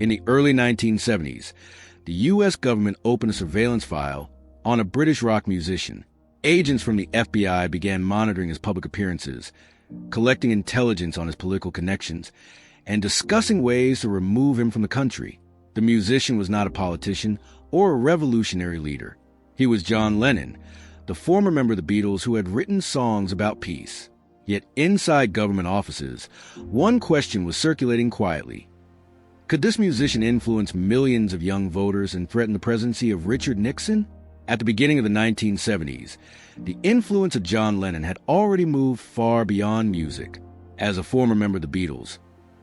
In the early 1970s, the U.S. government opened a surveillance file on a British rock musician. Agents from the FBI began monitoring his public appearances, collecting intelligence on his political connections, and discussing ways to remove him from the country. The musician was not a politician or a revolutionary leader. He was John Lennon, the former member of the Beatles who had written songs about peace. Yet inside government offices, one question was circulating quietly. Could this musician influence millions of young voters and threaten the presidency of Richard Nixon? At the beginning of the 1970s, the influence of John Lennon had already moved far beyond music. As a former member of the Beatles,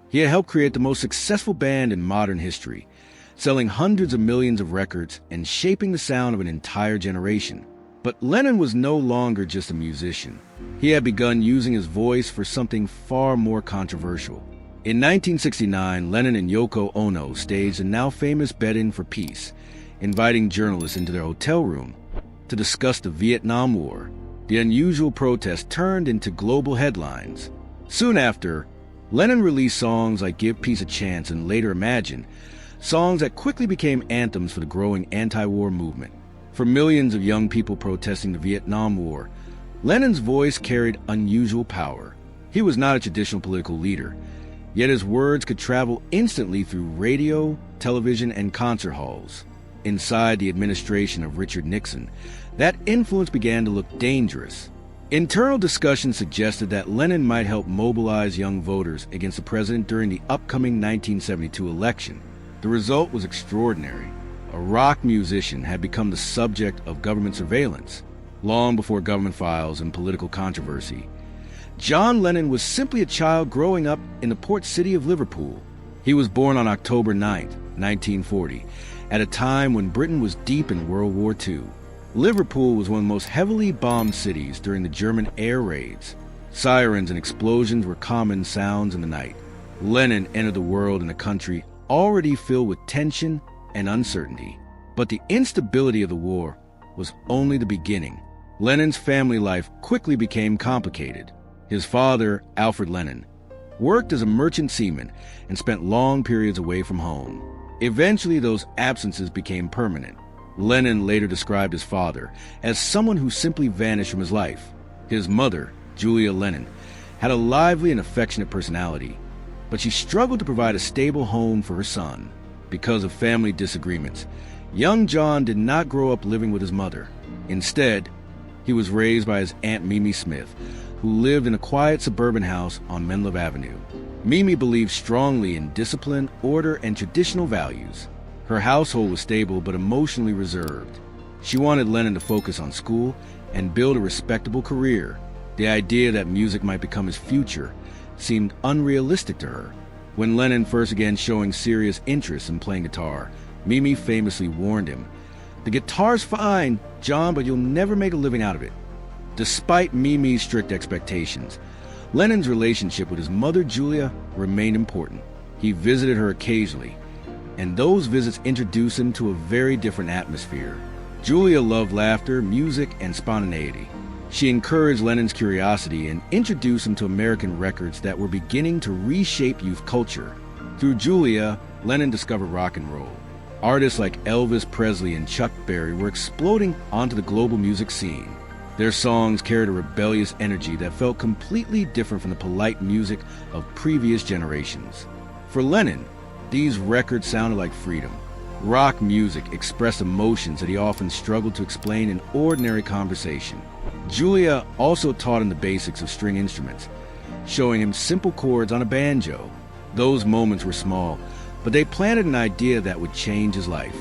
he had helped create the most successful band in modern history, selling hundreds of millions of records and shaping the sound of an entire generation. But Lennon was no longer just a musician. He had begun using his voice for something far more controversial. In 1969, Lennon and Yoko Ono staged a now famous bed-in for peace, inviting journalists into their hotel room to discuss the Vietnam War. The unusual protest turned into global headlines. Soon after, Lennon released songs like Give Peace a Chance and Later Imagine, songs that quickly became anthems for the growing anti-war movement. For millions of young people protesting the Vietnam War, Lennon's voice carried unusual power. He was not a traditional political leader, yet his words could travel instantly through radio, television, and concert halls. Inside the administration of Richard Nixon, that influence began to look dangerous. Internal discussions suggested that Lennon might help mobilize young voters against the president during the upcoming 1972 election. The result was extraordinary. A rock musician had become the subject of government surveillance, long before government files and political controversy. John Lennon was simply a child growing up in the port city of Liverpool. He was born on October 9, 1940, at a time when Britain was deep in World War II. Liverpool was one of the most heavily bombed cities during the German air raids. Sirens and explosions were common sounds in the night. Lennon entered the world in a country already filled with tension and uncertainty. But the instability of the war was only the beginning. Lennon's family life quickly became complicated. His father, Alfred Lennon, worked as a merchant seaman and spent long periods away from home. Eventually, those absences became permanent. Lennon later described his father as someone who simply vanished from his life. His mother, Julia Lennon, had a lively and affectionate personality, but she struggled to provide a stable home for her son. Because of family disagreements, young John did not grow up living with his mother. Instead, he was raised by his Aunt Mimi Smith, who lived in a quiet suburban house on Menlove Avenue. Mimi believed strongly in discipline, order, and traditional values. Her household was stable but emotionally reserved. She wanted Lennon to focus on school and build a respectable career. The idea that music might become his future seemed unrealistic to her. When Lennon first began showing serious interest in playing guitar, Mimi famously warned him, "The guitar's fine, John, but you'll never make a living out of it." Despite Mimi's strict expectations, Lennon's relationship with his mother, Julia, remained important. He visited her occasionally, and those visits introduced him to a very different atmosphere. Julia loved laughter, music, and spontaneity. She encouraged Lennon's curiosity and introduced him to American records that were beginning to reshape youth culture. Through Julia, Lennon discovered rock and roll. Artists like Elvis Presley and Chuck Berry were exploding onto the global music scene. Their songs carried a rebellious energy that felt completely different from the polite music of previous generations. For Lennon, these records sounded like freedom. Rock music expressed emotions that he often struggled to explain in ordinary conversation. Julia also taught him the basics of string instruments, showing him simple chords on a banjo. Those moments were small, but they planted an idea that would change his life.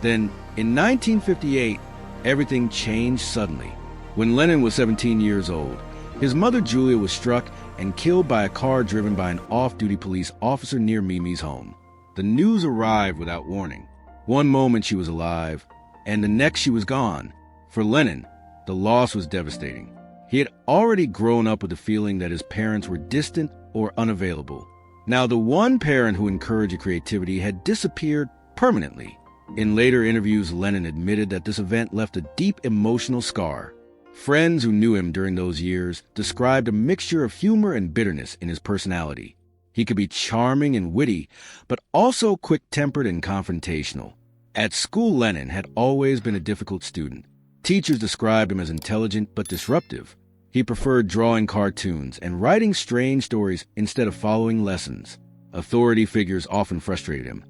Then, in 1958, everything changed suddenly. When Lennon was 17 years old, his mother Julia was struck and killed by a car driven by an off-duty police officer near Mimi's home. The news arrived without warning. One moment she was alive, and the next she was gone. For Lennon, the loss was devastating. He had already grown up with the feeling that his parents were distant or unavailable. Now, the one parent who encouraged creativity had disappeared permanently. In later interviews, Lennon admitted that this event left a deep emotional scar. Friends who knew him during those years described a mixture of humor and bitterness in his personality. He could be charming and witty, but also quick-tempered and confrontational. At school, Lennon had always been a difficult student. Teachers described him as intelligent but disruptive. He preferred drawing cartoons and writing strange stories instead of following lessons. Authority figures often frustrated him,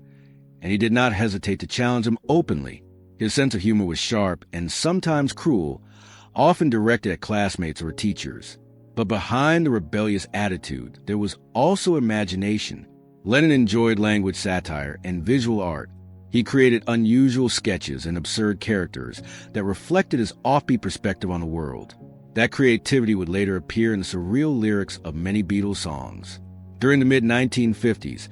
and he did not hesitate to challenge them openly. His sense of humor was sharp and sometimes cruel, often directed at classmates or teachers. But behind the rebellious attitude, there was also imagination. Lennon enjoyed language satire and visual art. He created unusual sketches and absurd characters that reflected his offbeat perspective on the world. That creativity would later appear in the surreal lyrics of many Beatles songs. During the mid-1950s,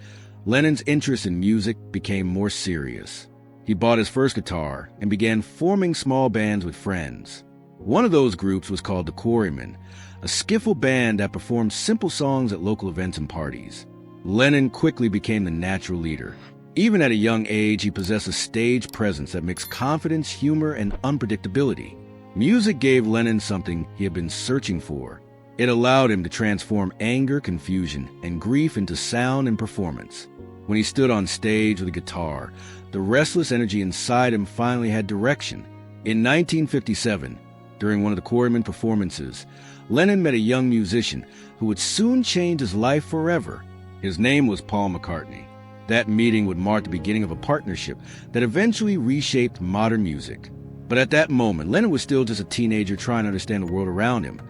Lennon's interest in music became more serious. He bought his first guitar and began forming small bands with friends. One of those groups was called the Quarrymen, a skiffle band that performed simple songs at local events and parties. Lennon quickly became the natural leader. Even at a young age, he possessed a stage presence that mixed confidence, humor, and unpredictability. Music gave Lennon something he had been searching for. It allowed him to transform anger, confusion, and grief into sound and performance. When he stood on stage with a guitar, the restless energy inside him finally had direction. In 1957, during one of the Quarrymen performances, Lennon met a young musician who would soon change his life forever. His name was Paul McCartney. That meeting would mark the beginning of a partnership that eventually reshaped modern music. But at that moment, Lennon was still just a teenager trying to understand the world around him,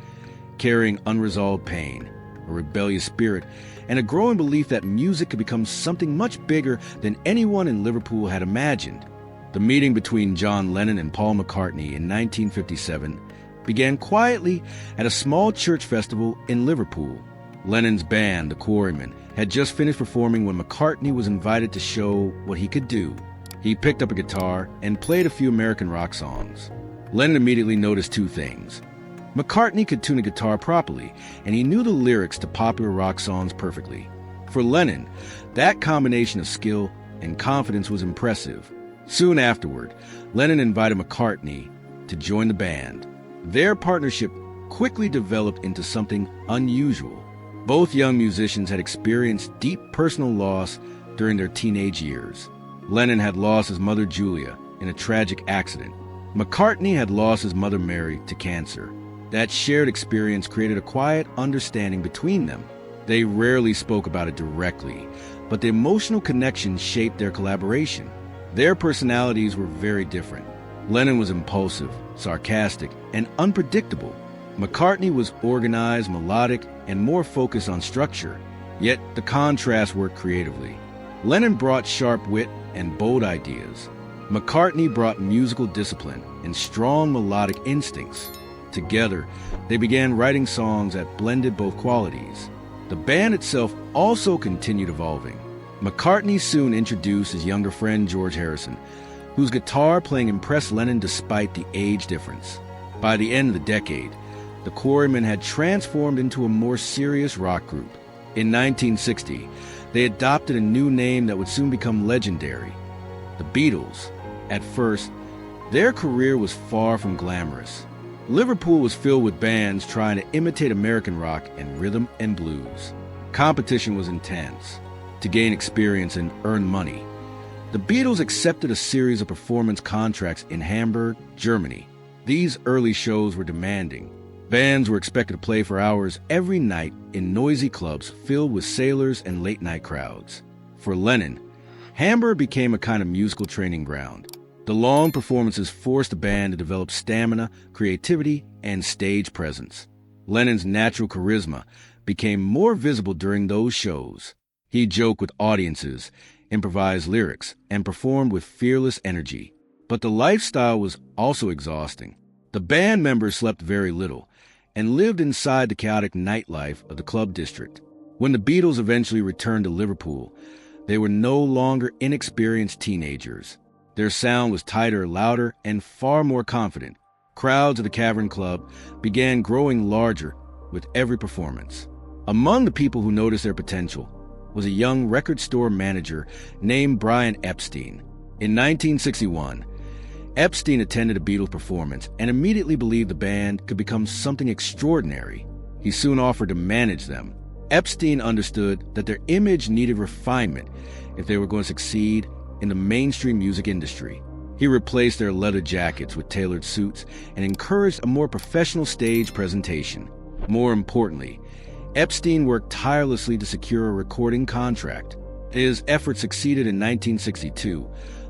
carrying unresolved pain, a rebellious spirit, and a growing belief that music could become something much bigger than anyone in Liverpool had imagined. The meeting between John Lennon and Paul McCartney in 1957 began quietly at a small church festival in Liverpool. Lennon's band, the Quarrymen, had just finished performing when McCartney was invited to show what he could do. He picked up a guitar and played a few American rock songs. Lennon immediately noticed two things. McCartney could tune a guitar properly, and he knew the lyrics to popular rock songs perfectly. For Lennon, that combination of skill and confidence was impressive. Soon afterward, Lennon invited McCartney to join the band. Their partnership quickly developed into something unusual. Both young musicians had experienced deep personal loss during their teenage years. Lennon had lost his mother Julia in a tragic accident. McCartney had lost his mother Mary to cancer. That shared experience created a quiet understanding between them. They rarely spoke about it directly, but the emotional connection shaped their collaboration. Their personalities were very different. Lennon was impulsive, sarcastic, and unpredictable. McCartney was organized, melodic, and more focused on structure. Yet the contrast worked creatively. Lennon brought sharp wit and bold ideas. McCartney brought musical discipline and strong melodic instincts. Together, they began writing songs that blended both qualities. The band itself also continued evolving. McCartney soon introduced his younger friend George Harrison, whose guitar playing impressed Lennon despite the age difference. By the end of the decade, the Quarrymen had transformed into a more serious rock group. In 1960, they adopted a new name that would soon become legendary, the Beatles. At first, their career was far from glamorous. Liverpool was filled with bands trying to imitate American rock and rhythm and blues. Competition was intense. To gain experience and earn money, the Beatles accepted a series of performance contracts in Hamburg, Germany. These early shows were demanding. Bands were expected to play for hours every night in noisy clubs filled with sailors and late-night crowds. For Lennon, Hamburg became a kind of musical training ground. The long performances forced the band to develop stamina, creativity, and stage presence. Lennon's natural charisma became more visible during those shows. He joked with audiences, improvised lyrics, and performed with fearless energy. But the lifestyle was also exhausting. The band members slept very little and lived inside the chaotic nightlife of the club district. When the Beatles eventually returned to Liverpool, they were no longer inexperienced teenagers. Their sound was tighter, louder, and far more confident. Crowds of the Cavern Club began growing larger with every performance. Among the people who noticed their potential was a young record store manager named Brian Epstein. In 1961, Epstein attended a Beatles performance and immediately believed the band could become something extraordinary. He soon offered to manage them. Epstein understood that their image needed refinement if they were going to succeed in the mainstream music industry. He replaced their leather jackets with tailored suits and encouraged a more professional stage presentation. More importantly, Epstein worked tirelessly to secure a recording contract. His efforts succeeded in 1962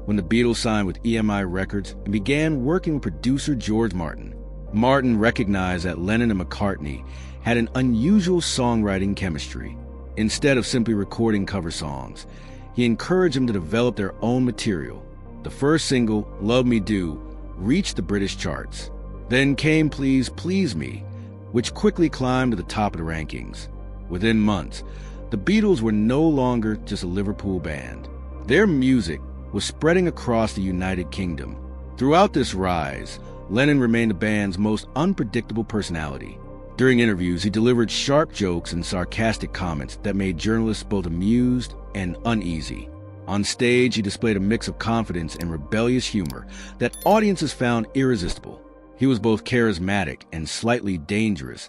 when the Beatles signed with EMI Records and began working with producer George Martin. Martin recognized that Lennon and McCartney had an unusual songwriting chemistry. Instead of simply recording cover songs, he encouraged them to develop their own material. The first single, Love Me Do, reached the British charts. Then came Please Please Me, which quickly climbed to the top of the rankings. Within months, the Beatles were no longer just a Liverpool band. Their music was spreading across the United Kingdom. Throughout this rise, Lennon remained the band's most unpredictable personality. During interviews, he delivered sharp jokes and sarcastic comments that made journalists both amused and uneasy. On stage, he displayed a mix of confidence and rebellious humor that audiences found irresistible. He was both charismatic and slightly dangerous,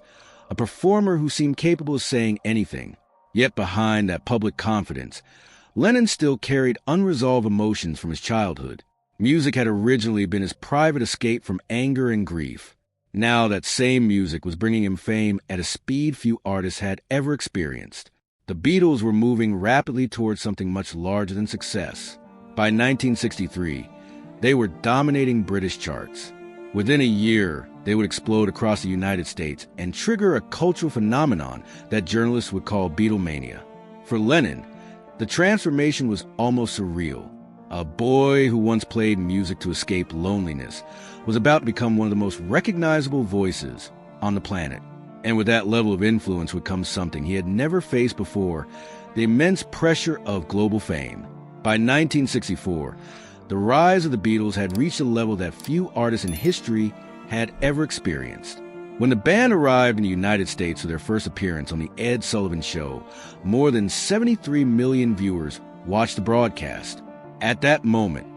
a performer who seemed capable of saying anything. Yet behind that public confidence, Lennon still carried unresolved emotions from his childhood. Music had originally been his private escape from anger and grief. Now that same music was bringing him fame at a speed few artists had ever experienced. The Beatles were moving rapidly towards something much larger than success. By 1963, they were dominating British charts. Within a year, they would explode across the United States and trigger a cultural phenomenon that journalists would call Beatlemania. For Lennon, the transformation was almost surreal. A boy who once played music to escape loneliness was about to become one of the most recognizable voices on the planet. And with that level of influence would come something he had never faced before, the immense pressure of global fame. By 1964, the rise of the Beatles had reached a level that few artists in history had ever experienced. When the band arrived in the United States for their first appearance on The Ed Sullivan Show, more than 73 million viewers watched the broadcast. At that moment,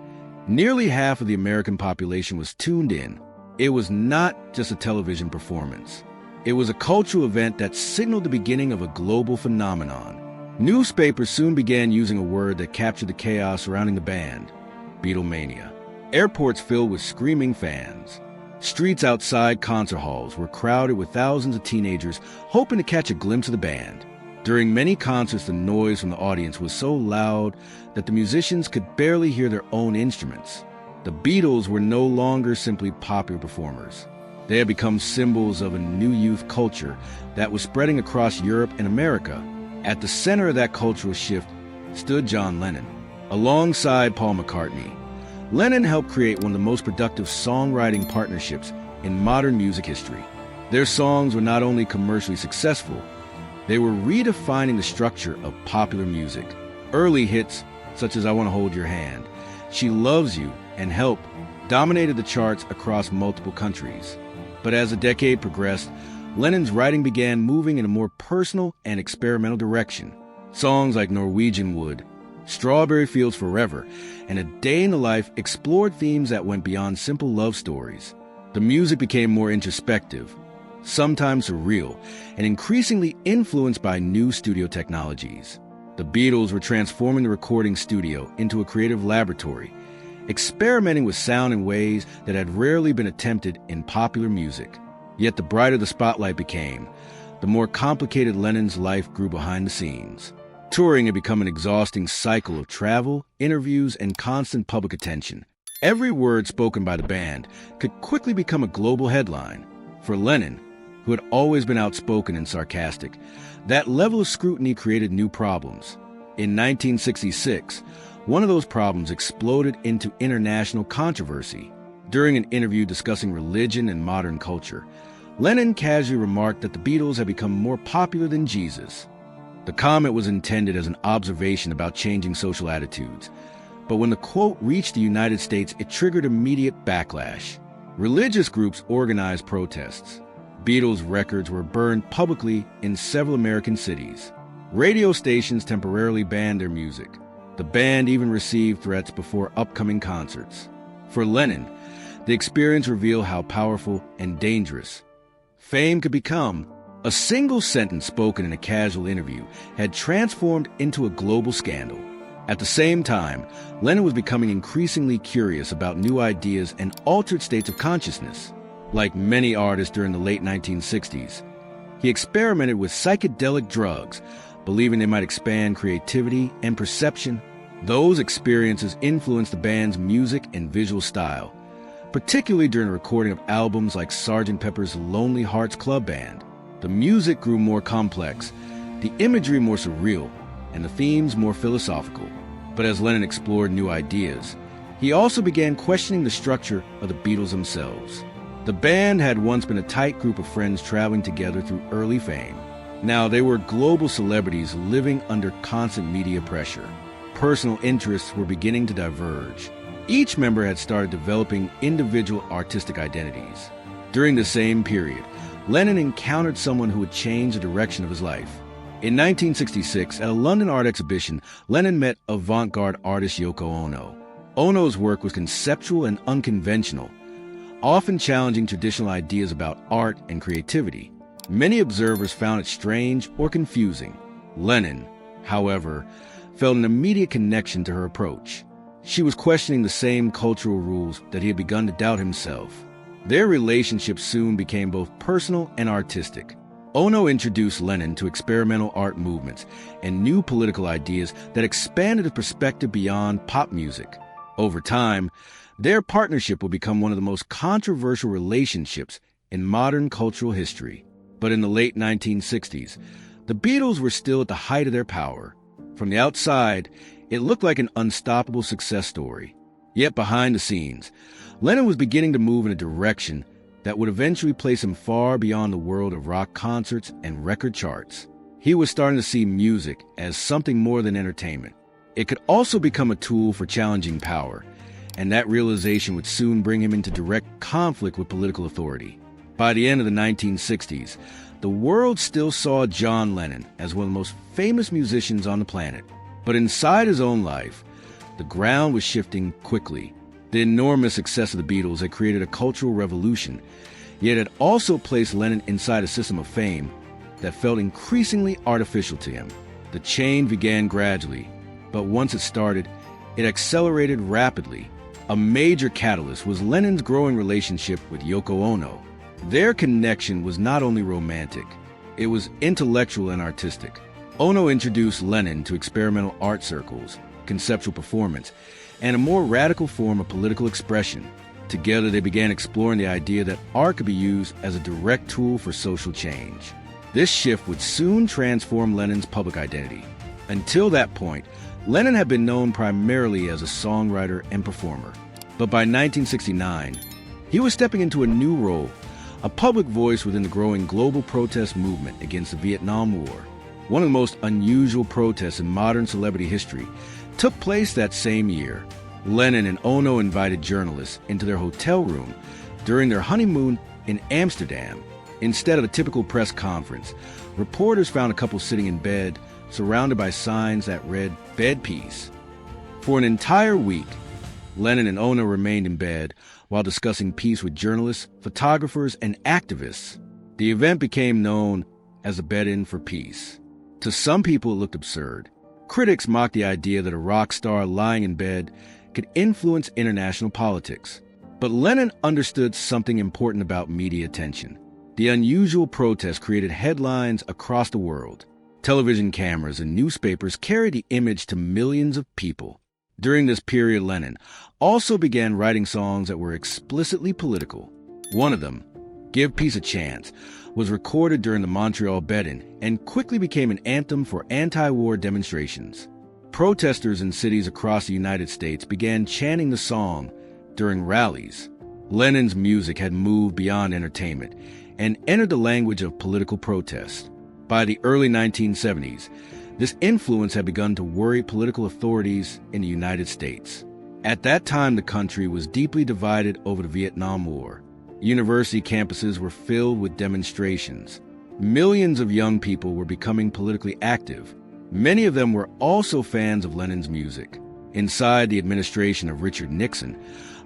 nearly half of the American population was tuned in. It was not just a television performance. It was a cultural event that signaled the beginning of a global phenomenon. Newspapers soon began using a word that captured the chaos surrounding the band: Beatlemania. Airports filled with screaming fans. Streets outside concert halls were crowded with thousands of teenagers hoping to catch a glimpse of the band. During many concerts, the noise from the audience was so loud that the musicians could barely hear their own instruments. The Beatles were no longer simply popular performers. They had become symbols of a new youth culture that was spreading across Europe and America. At the center of that cultural shift stood John Lennon. Alongside Paul McCartney, Lennon helped create one of the most productive songwriting partnerships in modern music history. Their songs were not only commercially successful, they were redefining the structure of popular music. Early hits, such as I Want to Hold Your Hand, She Loves You, and Help, dominated the charts across multiple countries. But as the decade progressed, Lennon's writing began moving in a more personal and experimental direction. Songs like Norwegian Wood, Strawberry Fields Forever, and A Day in the Life explored themes that went beyond simple love stories. The music became more introspective, sometimes surreal, and increasingly influenced by new studio technologies. The Beatles were transforming the recording studio into a creative laboratory, experimenting with sound in ways that had rarely been attempted in popular music. Yet the brighter the spotlight became, the more complicated Lennon's life grew behind the scenes. Touring had become an exhausting cycle of travel, interviews, and constant public attention. Every word spoken by the band could quickly become a global headline. For Lennon, who had always been outspoken and sarcastic, that level of scrutiny created new problems. In 1966, one of those problems exploded into international controversy. During an interview discussing religion and modern culture, Lennon casually remarked that the Beatles had become more popular than Jesus. The comment was intended as an observation about changing social attitudes, but when the quote reached the United States, it triggered immediate backlash. Religious groups organized protests. Beatles records were burned publicly in several American cities. Radio stations temporarily banned their music. The band even received threats before upcoming concerts. For Lennon, the experience revealed how powerful and dangerous fame could become A single sentence spoken in a casual interview had transformed into a global scandal. At the same time, Lennon was becoming increasingly curious about new ideas and altered states of consciousness. Like many artists during the late 1960s, he experimented with psychedelic drugs, believing they might expand creativity and perception. Those experiences influenced the band's music and visual style, particularly during the recording of albums like Sgt. Pepper's Lonely Hearts Club Band. The music grew more complex, the imagery more surreal, and the themes more philosophical. But as Lennon explored new ideas, he also began questioning the structure of the Beatles themselves. The band had once been a tight group of friends traveling together through early fame. Now they were global celebrities living under constant media pressure. Personal interests were beginning to diverge. Each member had started developing individual artistic identities. During the same period, Lennon encountered someone who would change the direction of his life. In 1966, at a London art exhibition, Lennon met avant-garde artist Yoko Ono. Ono's work was conceptual and unconventional, often challenging traditional ideas about art and creativity. Many observers found it strange or confusing. Lennon, however, felt an immediate connection to her approach. She was questioning the same cultural rules that he had begun to doubt himself. Their relationship soon became both personal and artistic. Ono introduced Lennon to experimental art movements and new political ideas that expanded his perspective beyond pop music. Over time, their partnership would become one of the most controversial relationships in modern cultural history. But in the late 1960s, the Beatles were still at the height of their power. From the outside, it looked like an unstoppable success story. Yet behind the scenes, Lennon was beginning to move in a direction that would eventually place him far beyond the world of rock concerts and record charts. He was starting to see music as something more than entertainment. It could also become a tool for challenging power, and that realization would soon bring him into direct conflict with political authority. By the end of the 1960s, the world still saw John Lennon as one of the most famous musicians on the planet. But inside his own life, the ground was shifting quickly. The enormous success of the Beatles had created a cultural revolution, yet it also placed Lennon inside a system of fame that felt increasingly artificial to him. The change began gradually, but once it started, it accelerated rapidly. A major catalyst was Lennon's growing relationship with Yoko Ono. Their connection was not only romantic, it was intellectual and artistic. Ono introduced Lennon to experimental art circles, conceptual performance, and a more radical form of political expression. Together, they began exploring the idea that art could be used as a direct tool for social change. This shift would soon transform Lennon's public identity. Until that point, Lennon had been known primarily as a songwriter and performer. But by 1969, he was stepping into a new role, a public voice within the growing global protest movement against the Vietnam War. One of the most unusual protests in modern celebrity history took place that same year. Lennon and Ono invited journalists into their hotel room during their honeymoon in Amsterdam. Instead of a typical press conference, reporters found a couple sitting in bed, surrounded by signs that read, "Bed Peace." For an entire week, Lennon and Ono remained in bed while discussing peace with journalists, photographers, and activists. The event became known as the Bed-In for Peace. To some people, it looked absurd. Critics mocked the idea that a rock star lying in bed could influence international politics. But Lennon understood something important about media attention. The unusual protest created headlines across the world. Television cameras and newspapers carried the image to millions of people. During this period, Lennon also began writing songs that were explicitly political. One of them, "Give Peace a Chance," was recorded during the Montreal Bed-In and quickly became an anthem for anti-war demonstrations. Protesters in cities across the United States began chanting the song during rallies. Lennon's music had moved beyond entertainment and entered the language of political protest. By the early 1970s, this influence had begun to worry political authorities in the United States. At that time, the country was deeply divided over the Vietnam War. University campuses were filled with demonstrations. Millions of young people were becoming politically active. Many of them were also fans of Lennon's music. Inside the administration of Richard Nixon,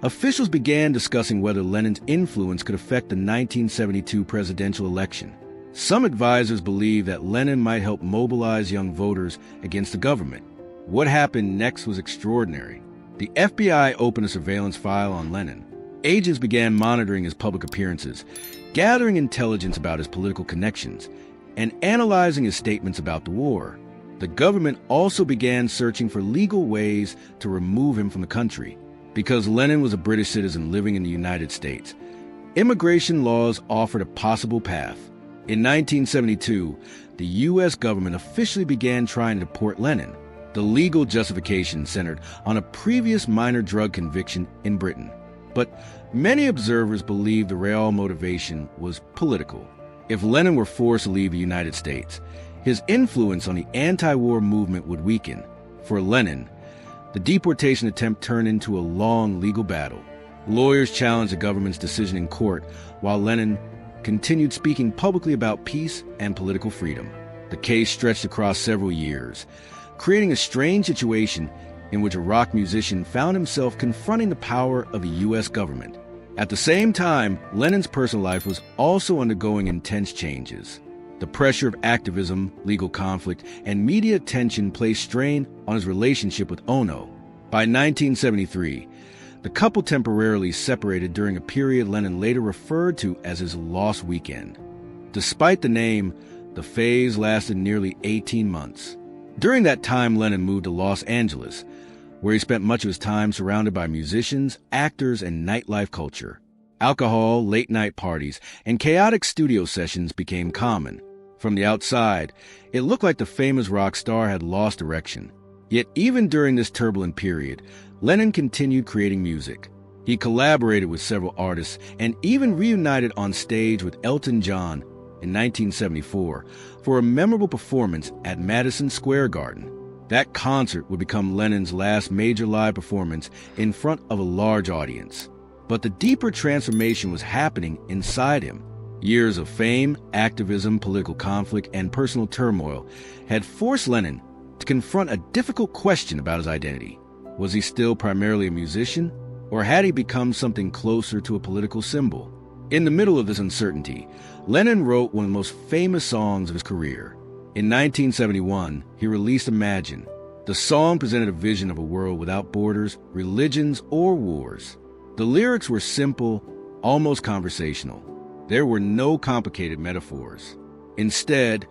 officials began discussing whether Lennon's influence could affect the 1972 presidential election. Some advisors believe that Lennon might help mobilize young voters against the government. What happened next was extraordinary. The FBI opened a surveillance file on Lennon. Agents began monitoring his public appearances, gathering intelligence about his political connections, and analyzing his statements about the war. The government also began searching for legal ways to remove him from the country. Because Lennon was a British citizen living in the United States, immigration laws offered a possible path. In 1972, the U.S. government officially began trying to deport Lennon. The legal justification centered on a previous minor drug conviction in Britain. But many observers believe the real motivation was political. If Lennon were forced to leave the United States, his influence on the anti-war movement would weaken. For Lennon, the deportation attempt turned into a long legal battle. Lawyers challenged the government's decision in court, while Lennon continued speaking publicly about peace and political freedom. The case stretched across several years, creating a strange situation in which a rock musician found himself confronting the power of the U.S. government. At the same time, Lennon's personal life was also undergoing intense changes. The pressure of activism, legal conflict, and media attention placed strain on his relationship with Ono. By 1973, the couple temporarily separated during a period Lennon later referred to as his lost weekend. Despite the name, the phase lasted nearly 18 months. During that time, Lennon moved to Los Angeles, where he spent much of his time surrounded by musicians, actors, and nightlife culture. Alcohol, late-night parties, and chaotic studio sessions became common. From the outside, it looked like the famous rock star had lost direction. Yet even during this turbulent period, Lennon continued creating music. He collaborated with several artists and even reunited on stage with Elton John in 1974 for a memorable performance at Madison Square Garden. That concert would become Lennon's last major live performance in front of a large audience. But the deeper transformation was happening inside him. Years of fame, activism, political conflict, and personal turmoil had forced Lennon to confront a difficult question about his identity. Was he still primarily a musician, or had he become something closer to a political symbol? In the middle of this uncertainty, Lennon wrote one of the most famous songs of his career. In 1971, he released Imagine. The song presented a vision of a world without borders, religions, or wars. The lyrics were simple, almost conversational. There were no complicated metaphors. Instead,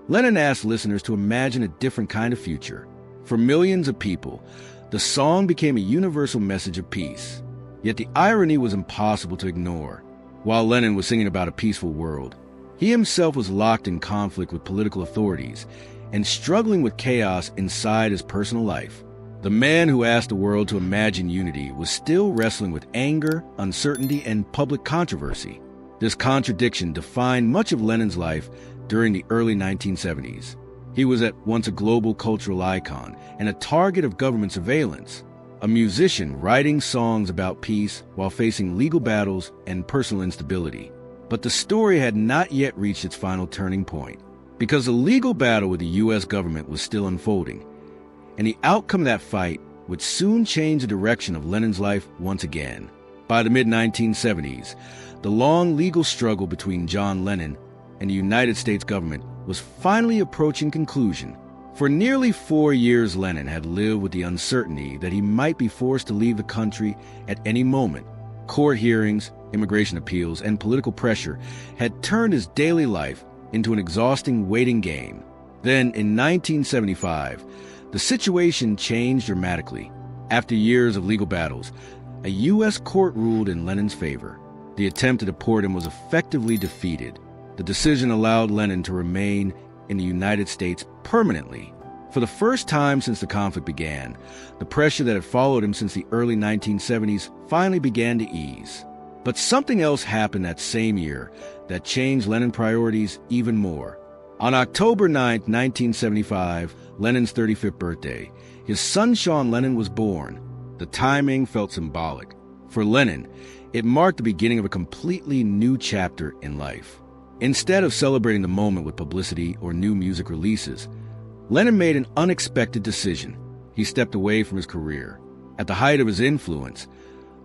Lennon asked listeners to imagine a different kind of future. For millions of people, the song became a universal message of peace. Yet the irony was impossible to ignore. While Lennon was singing about a peaceful world, he himself was locked in conflict with political authorities and struggling with chaos inside his personal life. The man who asked the world to imagine unity was still wrestling with anger, uncertainty, and public controversy. This contradiction defined much of Lennon's life during the early 1970s. He was at once a global cultural icon and a target of government surveillance, a musician writing songs about peace while facing legal battles and personal instability. But the story had not yet reached its final turning point, because the legal battle with the U.S. government was still unfolding, and the outcome of that fight would soon change the direction of Lennon's life once again. By the mid-1970s, the long legal struggle between John Lennon and the United States government was finally approaching conclusion. For nearly 4 years, Lennon had lived with the uncertainty that he might be forced to leave the country at any moment. Court hearings, immigration appeals, and political pressure had turned his daily life into an exhausting waiting game. Then, in 1975, the situation changed dramatically. After years of legal battles, a U.S. court ruled in Lennon's favor. The attempt to deport him was effectively defeated. The decision allowed Lennon to remain in the United States permanently. For the first time since the conflict began, the pressure that had followed him since the early 1970s finally began to ease. But something else happened that same year that changed Lennon's priorities even more. On October 9, 1975, Lennon's 35th birthday, his son Sean Lennon was born. The timing felt symbolic. For Lennon, it marked the beginning of a completely new chapter in life. Instead of celebrating the moment with publicity or new music releases, Lennon made an unexpected decision. He stepped away from his career. At the height of his influence,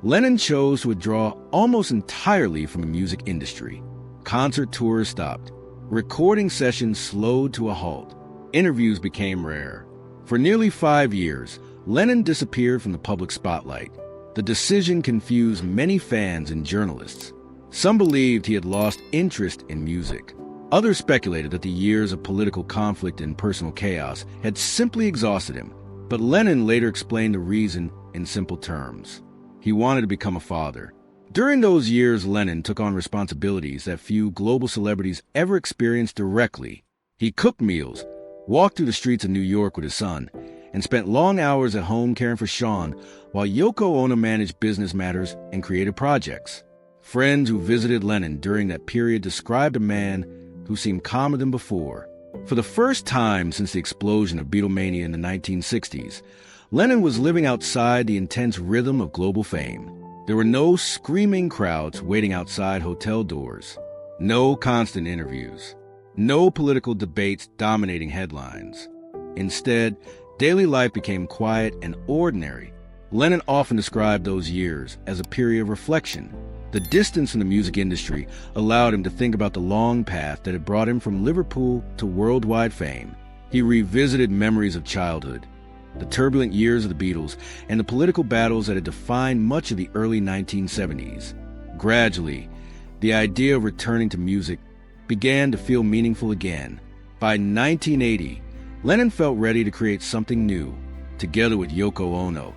Lennon chose to withdraw almost entirely from the music industry. Concert tours stopped. Recording sessions slowed to a halt. Interviews became rare. For nearly 5 years, Lennon disappeared from the public spotlight. The decision confused many fans and journalists. Some believed he had lost interest in music. Others speculated that the years of political conflict and personal chaos had simply exhausted him. But Lennon later explained the reason in simple terms. He wanted to become a father. During those years, Lennon took on responsibilities that few global celebrities ever experienced directly. He cooked meals, walked through the streets of New York with his son, and spent long hours at home caring for Sean while Yoko Ono managed business matters and creative projects. Friends who visited Lennon during that period described a man who seemed calmer than before. For the first time since the explosion of Beatlemania in the 1960s, Lennon was living outside the intense rhythm of global fame. There were no screaming crowds waiting outside hotel doors, no constant interviews, no political debates dominating headlines. Instead, daily life became quiet and ordinary. Lennon often described those years as a period of reflection. The distance from the music industry allowed him to think about the long path that had brought him from Liverpool to worldwide fame. He revisited memories of childhood, the turbulent years of the Beatles, and the political battles that had defined much of the early 1970s. Gradually, the idea of returning to music began to feel meaningful again. By 1980, Lennon felt ready to create something new. Together with Yoko Ono,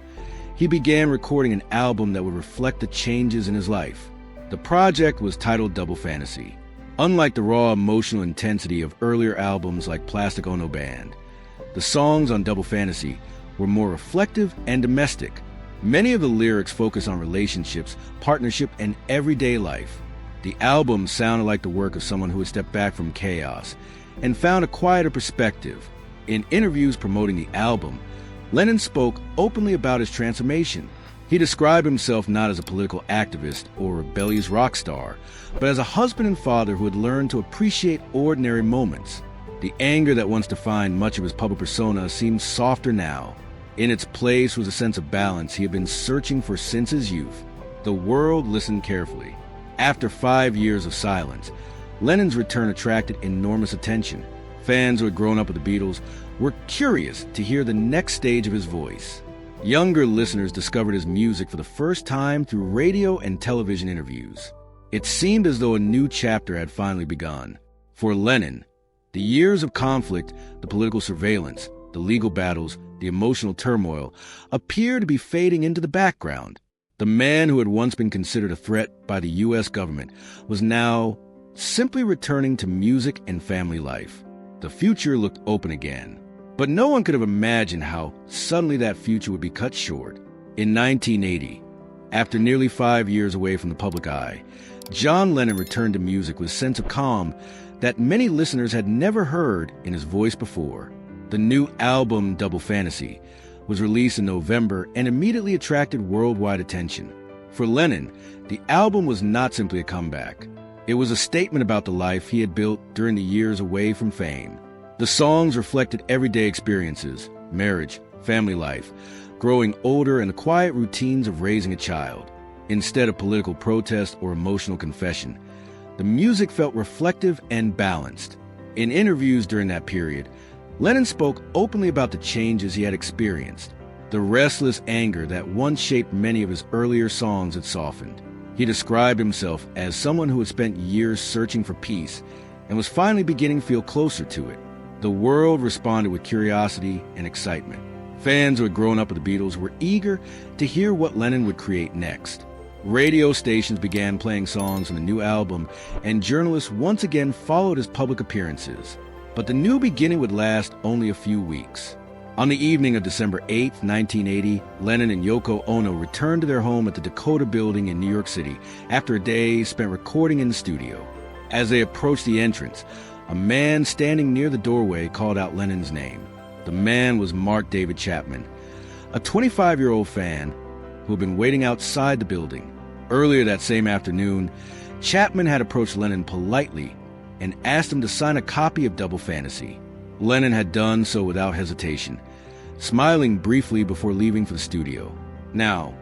he began recording an album that would reflect the changes in his life. The project was titled Double Fantasy. Unlike the raw emotional intensity of earlier albums like Plastic Ono Band, the songs on Double Fantasy were more reflective and domestic. Many of the lyrics focus on relationships, partnership, and everyday life. The album sounded like the work of someone who had stepped back from chaos and found a quieter perspective. In interviews promoting the album, Lennon spoke openly about his transformation. He described himself not as a political activist or rebellious rock star, but as a husband and father who had learned to appreciate ordinary moments. The anger that once defined much of his public persona seemed softer now. In its place was a sense of balance he had been searching for since his youth. The world listened carefully. After 5 years of silence, Lennon's return attracted enormous attention. Fans who had grown up with the Beatles were curious to hear the next stage of his voice. Younger listeners discovered his music for the first time through radio and television interviews. It seemed as though a new chapter had finally begun. For Lennon, the years of conflict, the political surveillance, the legal battles, the emotional turmoil appeared to be fading into the background. The man who had once been considered a threat by the U.S. government was now simply returning to music and family life. The future looked open again. But no one could have imagined how suddenly that future would be cut short. In 1980, after nearly 5 years away from the public eye, John Lennon returned to music with a sense of calm that many listeners had never heard in his voice before. The new album, Double Fantasy, was released in November and immediately attracted worldwide attention. For Lennon, the album was not simply a comeback. It was a statement about the life he had built during the years away from fame. The songs reflected everyday experiences, marriage, family life, growing older, and the quiet routines of raising a child. Instead of political protest or emotional confession, the music felt reflective and balanced. In interviews during that period, Lennon spoke openly about the changes he had experienced. The restless anger that once shaped many of his earlier songs had softened. He described himself as someone who had spent years searching for peace and was finally beginning to feel closer to it. The world responded with curiosity and excitement. Fans who had grown up with the Beatles were eager to hear what Lennon would create next. Radio stations began playing songs from the new album, and journalists once again followed his public appearances. But the new beginning would last only a few weeks. On the evening of December 8, 1980, Lennon and Yoko Ono returned to their home at the Dakota Building in New York City after a day spent recording in the studio. As they approached the entrance, a man standing near the doorway called out Lennon's name. The man was Mark David Chapman, a 25-year-old fan who had been waiting outside the building. Earlier that same afternoon, Chapman had approached Lennon politely and asked him to sign a copy of Double Fantasy. Lennon had done so without hesitation, smiling briefly before leaving for the studio. Now,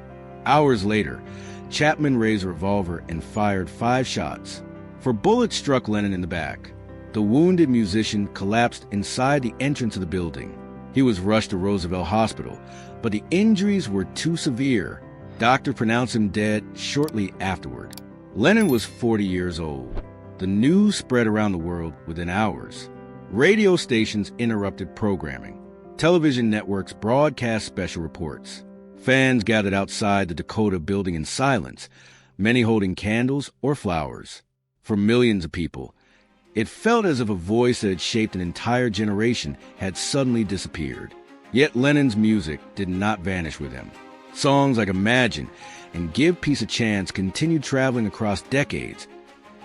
hours later, Chapman raised a revolver and fired 5 shots. 4 bullets struck Lennon in the back. The wounded musician collapsed inside the entrance of the building. He was rushed to Roosevelt Hospital, but the injuries were too severe. Doctors pronounced him dead shortly afterward. Lennon was 40 years old. The news spread around the world within hours. Radio stations interrupted programming. Television networks broadcast special reports. Fans gathered outside the Dakota building in silence, many holding candles or flowers. For millions of people, it felt as if a voice that had shaped an entire generation had suddenly disappeared. Yet Lennon's music did not vanish with him. Songs like Imagine and Give Peace a Chance continued traveling across decades,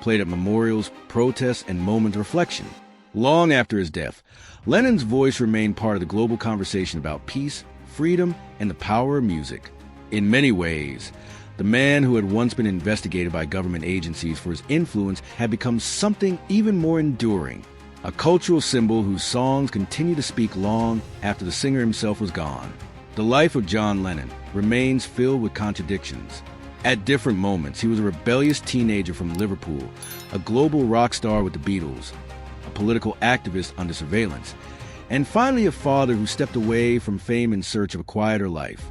played at memorials, protests, and moments of reflection. Long after his death, Lennon's voice remained part of the global conversation about peace, freedom, and the power of music. In many ways, the man who had once been investigated by government agencies for his influence had become something even more enduring, a cultural symbol whose songs continue to speak long after the singer himself was gone. The life of John Lennon remains filled with contradictions. At different moments, he was a rebellious teenager from Liverpool, a global rock star with the Beatles, a political activist under surveillance, and finally a father who stepped away from fame in search of a quieter life.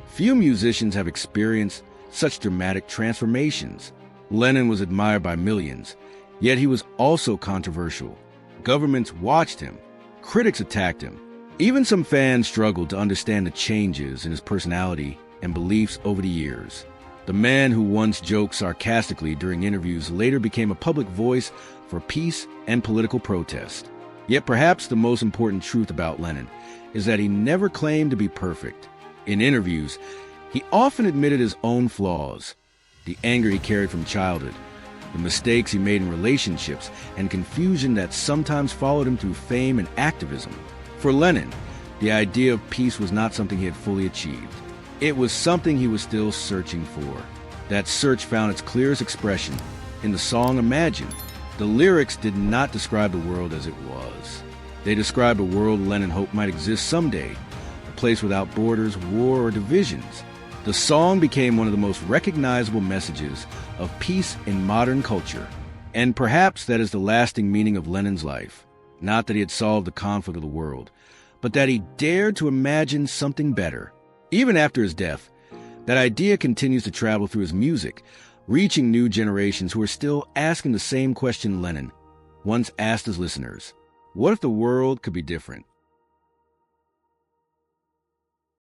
Few musicians have experienced such dramatic transformations. Lennon was admired by millions, yet he was also controversial. Governments watched him. Critics attacked him. Even some fans struggled to understand the changes in his personality and beliefs over the years. The man who once joked sarcastically during interviews later became a public voice for peace and political protest. Yet perhaps the most important truth about Lennon is that he never claimed to be perfect. In interviews, he often admitted his own flaws, the anger he carried from childhood, the mistakes he made in relationships, and confusion that sometimes followed him through fame and activism. For Lennon, the idea of peace was not something he had fully achieved. It was something he was still searching for. That search found its clearest expression in the song Imagine. The lyrics did not describe the world as it was. They described a world Lennon hoped might exist someday, a place without borders, war, or divisions. The song became one of the most recognizable messages of peace in modern culture. And perhaps that is the lasting meaning of Lennon's life. Not that he had solved the conflict of the world, but that he dared to imagine something better. Even after his death, that idea continues to travel through his music, reaching new generations who are still asking the same question Lennon once asked his listeners: what if the world could be different?